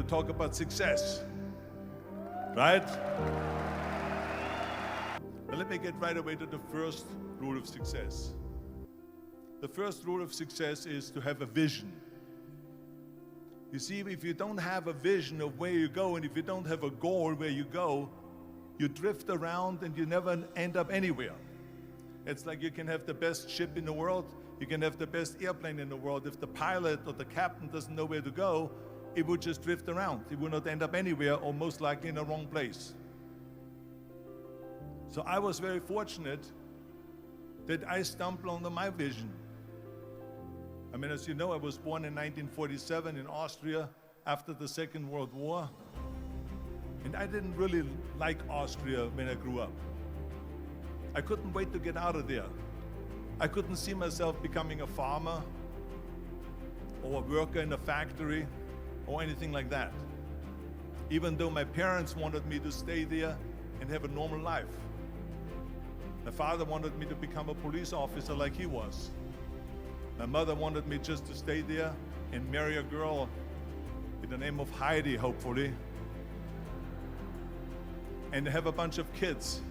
to talk about success, right? Now let me get right away to the first rule of success. The first rule of success is to have a vision. You see, if you don't have a vision of where you go, and if you don't have a goal where you go, you drift around and you never end up anywhere. It's like you can have the best ship in the world, you can have the best airplane in the world. If the pilot or the captain doesn't know where to go, it would just drift around. It would not end up anywhere, or most likely in the wrong place. So I was very fortunate that I stumbled onto my vision. I mean, as you know, I was born in 1947 in Austria after the Second World War. And I didn't really like Austria when I grew up. I couldn't wait to get out of there. I couldn't see myself becoming a farmer or a worker in a factory or anything like that. Even though my parents wanted me to stay there and have a normal life. My father wanted me to become a police officer like he was. My mother wanted me just to stay there and marry a girl with the name of Heidi, hopefully, and have a bunch of kids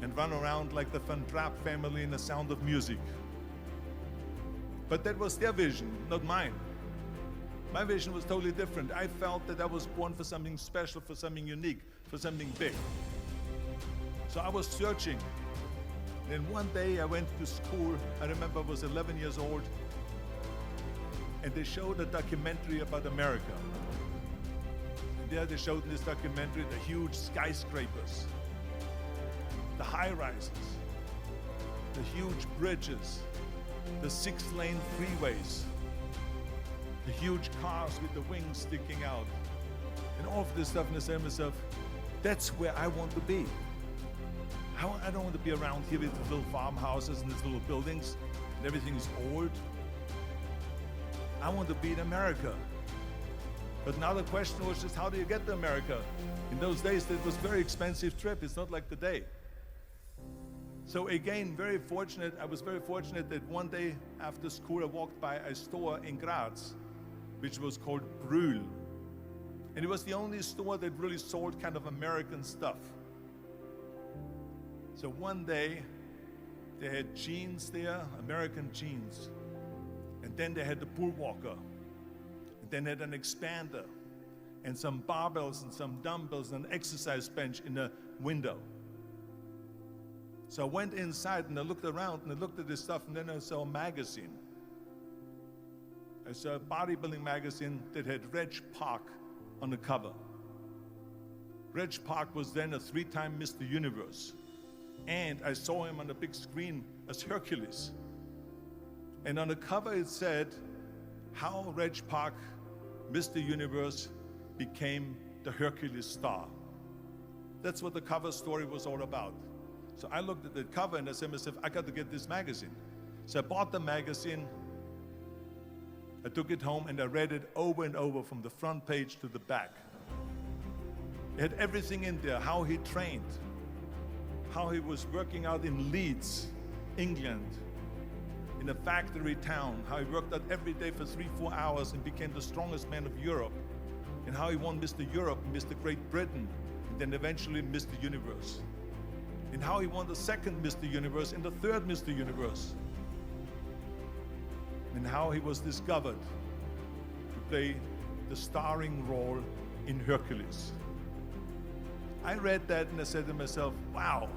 and run around like the Van Trapp family in The Sound of Music. But that was their vision, not mine. My vision was totally different. I felt that I was born for something special, for something unique, for something big. So I was searching. And one day I went to school. I remember I was 11 years old, and they showed a documentary about America. And there they showed in this documentary the huge skyscrapers, the high-rises, the huge bridges, the 6-lane freeways, the huge cars with the wings sticking out, and all of this stuff. And I said to myself, that's where I want to be. I don't want to be around here with these little farmhouses and these little buildings and everything is old. I want to be in America. But now the question was just, how do you get to America? In those days, it was a very expensive trip. It's not like today. So again, I was very fortunate that one day after school, I walked by a store in Graz, which was called Brühl. And it was the only store that really sold kind of American stuff. So one day, they had jeans there, American jeans. And then they had the pool walker. And then they had an expander. And some barbells and some dumbbells and an exercise bench in the window. So I went inside and I looked around and I looked at this stuff, and then I saw a magazine. I saw a bodybuilding magazine that had Reg Park on the cover. Reg Park was then a 3-time Mr. Universe. And I saw him on the big screen as Hercules. And on the cover it said, how Reg Park, Mr. Universe, became the Hercules star. That's what the cover story was all about. So I looked at the cover and I said to myself, I got to get this magazine. So I bought the magazine, I took it home and I read it over and over from the front page to the back. It had everything in there, how he trained, how he was working out in Leeds, England, in a factory town, how he worked out every day for 3-4 hours and became the strongest man of Europe, and how he won Mr. Europe, Mr. Great Britain, and then eventually Mr. Universe, and how he won the second Mr. Universe and the third Mr. Universe, and how he was discovered to play the starring role in Hercules. I read that and I said to myself, wow,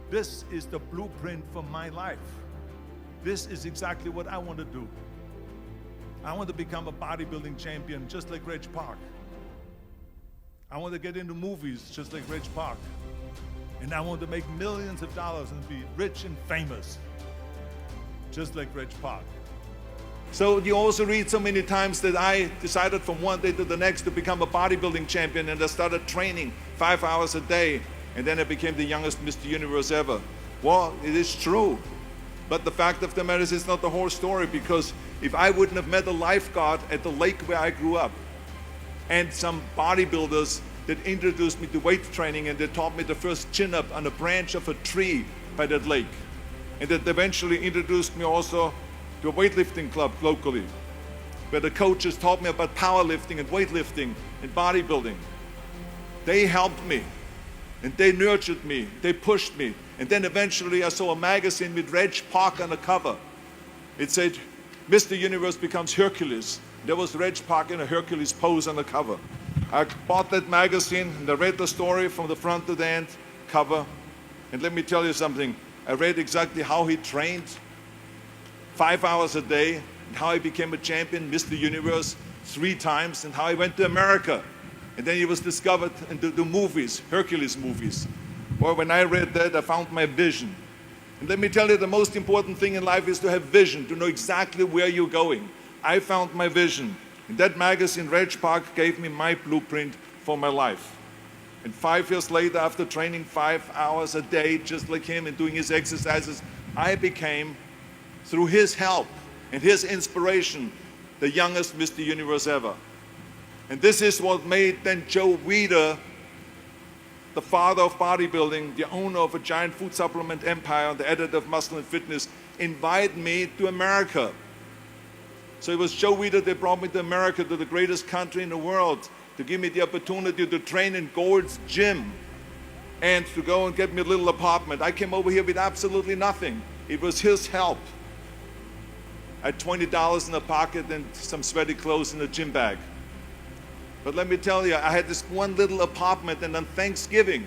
this is the blueprint for my life. This is exactly what I want to do. I want to become a bodybuilding champion just like Reg Park. I want to get into movies just like Reg Park. And I want to make millions of dollars and be rich and famous just like Reg Park. So you also read so many times that I decided from one day to the next to become a bodybuilding champion, and I started training 5 hours a day, and then I became the youngest Mr. Universe ever. Well, it is true, but the fact of the matter is it's not the whole story, because if I wouldn't have met a lifeguard at the lake where I grew up, and some bodybuilders that introduced me to weight training, and they taught me the first chin-up on a branch of a tree by that lake, and that eventually introduced me also to a weightlifting club locally. where the coaches taught me about powerlifting and weightlifting and bodybuilding. They helped me, and they nurtured me, they pushed me. And then eventually I saw a magazine with Reg Park on the cover. It said, Mr. Universe becomes Hercules. There was Reg Park in a Hercules pose on the cover. I bought that magazine and I read the story from the front to the end cover. And let me tell you something. I read exactly how he trained 5 hours a day, and how he became a champion, Mr. Universe, 3 times, and how he went to America. And then he was discovered in the movies, Hercules movies. Well, when I read that, I found my vision. And let me tell you, the most important thing in life is to have vision, to know exactly where you're going. I found my vision. In that magazine, Reg Park gave me my blueprint for my life. And 5 years later, after training 5 hours a day, just like him, and doing his exercises, I became, through his help and his inspiration, the youngest Mr. Universe ever. And this is what made then Joe Weider, the father of bodybuilding, the owner of a giant food supplement empire, the editor of Muscle and Fitness, invite me to America. So it was Joe Weider that brought me to America, to the greatest country in the world, to give me the opportunity to train in Gold's Gym and to go and get me a little apartment. I came over here with absolutely nothing. It was his help. I had $20 in the pocket and some sweaty clothes in the gym bag. But let me tell you, I had this one little apartment, and on Thanksgiving,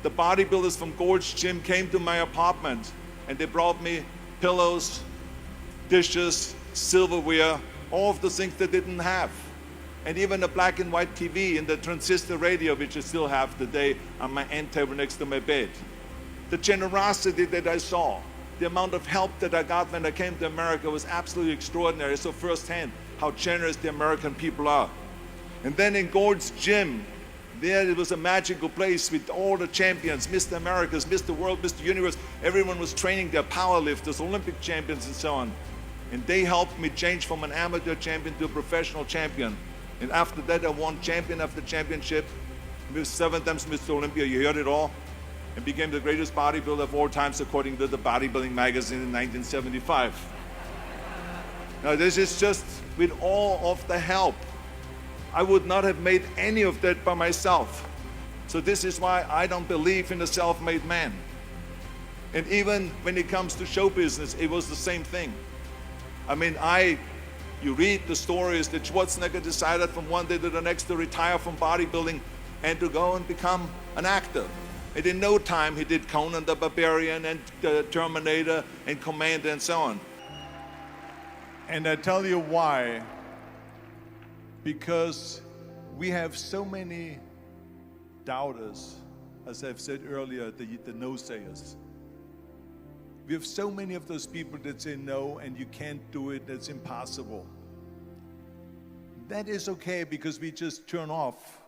the bodybuilders from Gold's Gym came to my apartment, and they brought me pillows, dishes, silverware, all of the things they didn't have. And even a black and white TV and the transistor radio, which I still have today on my end table next to my bed. The generosity that I saw, the amount of help that I got when I came to America was absolutely extraordinary. I saw firsthand how generous the American people are. And then in Gold's Gym, there it was a magical place with all the champions, Mr. Americas, Mr. World, Mr. Universe. Everyone was training their powerlifters, Olympic champions and so on. And they helped me change from an amateur champion to a professional champion. And after that, I won champion after championship. I was 7 times Mr. Olympia, you heard it all. And became the greatest bodybuilder of all times according to the Bodybuilding magazine in 1975. Now this is just with all of the help. I would not have made any of that by myself. So this is why I don't believe in the self-made man. And even when it comes to show business, it was the same thing. I mean, you read the stories that Schwarzenegger decided from one day to the next to retire from bodybuilding and to go and become an actor. And in no time, he did Conan the Barbarian and Terminator and Commander and so on. And I tell you why. Because we have so many doubters, as I've said earlier, the no-sayers. We have so many of those people that say no, and you can't do it, that's impossible. That is okay, because we just turn off,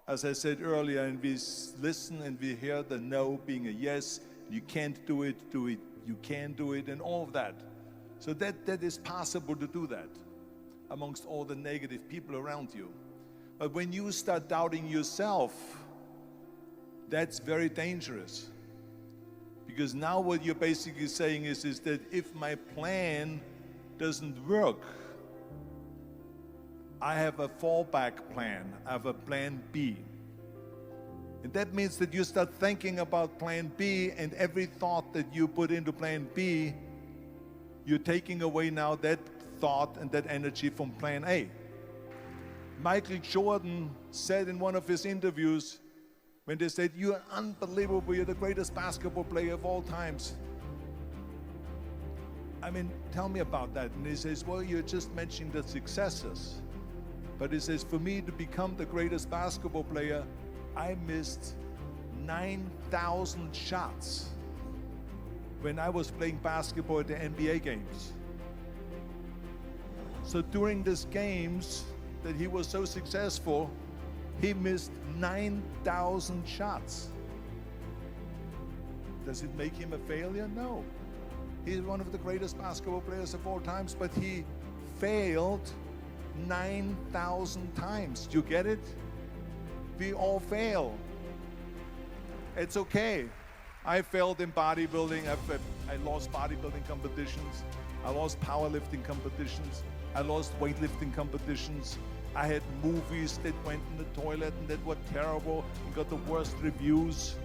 as I said earlier, and we listen and we hear the no being a yes. You can't do it, you can do it, and all of that. So that is possible to do that amongst all the negative people around you. But when you start doubting yourself, that's very dangerous. Because now what you're basically saying is that if my plan doesn't work, I have a fallback plan, I have a plan B. And that means that you start thinking about plan B, and every thought that you put into plan B, you're taking away now that thought and that energy from plan A. Michael Jordan said in one of his interviews, when they said, "You're unbelievable, you're the greatest basketball player of all times." I mean, tell me about that. And he says, well, you're just mentioning the successes. But he says, for me to become the greatest basketball player, I missed 9,000 shots when I was playing basketball at the NBA games. So during these games that he was so successful, he missed 9,000 shots. Does it make him a failure? No. He's one of the greatest basketball players of all times, but he failed 9,000 times. Do you get it? We all fail. It's okay. I failed in bodybuilding. I lost bodybuilding competitions. I lost powerlifting competitions. I lost weightlifting competitions. I had movies that went in the toilet and that were terrible and got the worst reviews.